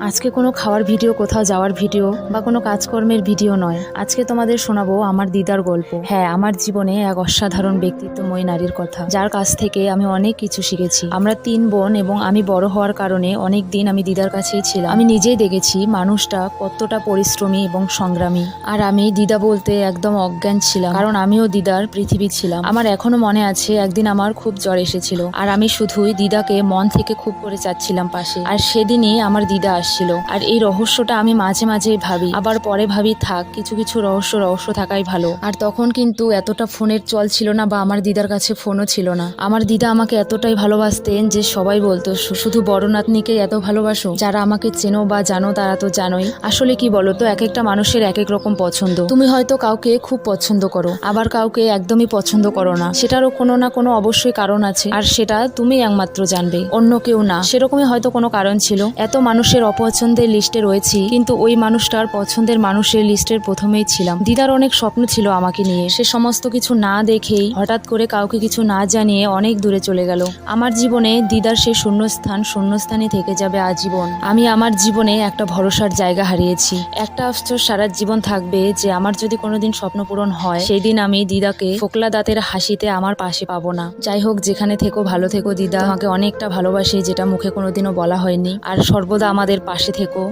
আজকে কোনো খাওয়ার ভিডিও, কোথাও যাওয়ার ভিডিও বা কোনো কাজকর্মের ভিডিও নয়। আজকে তোমাদের শোনাবো আমার দিদার গল্প। হ্যাঁ, আমার জীবনে এক অসাধারণ ব্যক্তিত্বময়ী নারীর কথা, যার কাছ থেকে আমি অনেক কিছু শিখেছি। আমরা 3 বোন এবং আমি বড় হওয়ার কারণে অনেক দিন আমি দিদার কাছেই ছিলাম। আমি নিজেই দেখেছি মানুষটা কতটা পরিশ্রমী এবং সংগ্রামী। আর আমি দিদা বলতে একদম অজ্ঞান ছিলাম, কারণ আমিও দিদার পৃথিবী ছিলাম। আমার এখনো মনে আছে, একদিন আমার খুব জ্বর এসেছিল আর আমি শুধুই দিদাকে মন থেকে খুব করে চাচ্ছিলাম পাশে। আর সেদিনই আমার দিদা আসছিল। আর এই রহস্যটা আমি মাঝে মাঝেই ভাবি, আবার পরে ভাবি থাক, কিছু কিছু রহস্য থাকাই ভালো। আর তখন কিন্তু এতটা ফোনের চল ছিল না, বা আমার দিদার কাছে ফোনও ছিল না। আমার দিদা আমাকে এতটাই ভালোবাসতেন যে সবাই বলতো, শুধু বড় নাতনিকে এত ভালোবাসো। যারা আমাকে চেনো বা জানো তারা তো জানোই। আসলে কি বলতো, এক একটা মানুষের এক এক রকম পছন্দ। তুমি হয়তো কাউকে খুব পছন্দ করো, আবার কাউকে একদমই পছন্দ করো না। সেটারও কোনো না কোনো অবশ্যই কারণ আছে, আর সেটা তুমি একমাত্র জানবে, অন্য কেউ না। সেরকমই হয়তো কোনো কারণ ছিল। এত মানুষের অপছন্দের লিস্টে রয়েছি, কিন্তু ওই মানুষটার পছন্দের মানুষের লিস্টের প্রথমেই ছিলাম। দিদার অনেক স্বপ্ন ছিল আমাকে নিয়ে। সে সমস্ত কিছু না দেখেই হঠাৎ করে কাউকে কিছু না জানিয়ে অনেক দূরে চলে গেল। আমার জীবনে দিদার সেই শূন্যস্থানই থেকে যাবে আজীবন। আমি আমার জীবনে একটা ভরসার জায়গা হারিয়েছি। একটা আফসোস সারা জীবন থাকবে, যে আমার যদি কোনোদিন স্বপ্ন পূরণ হয়, সেই দিন আমি দিদাকে ফোকলা দাঁতের হাসিতে আমার পাশে পাবো না। যাই হোক, যেখানে থেকো ভালো থেকো দিদা। আমাকে অনেকটা ভালোবাসি, যেটা মুখে কোনোদিনও বলা হয়নি। আর সর্বদা আমাদের পাশে থেকো।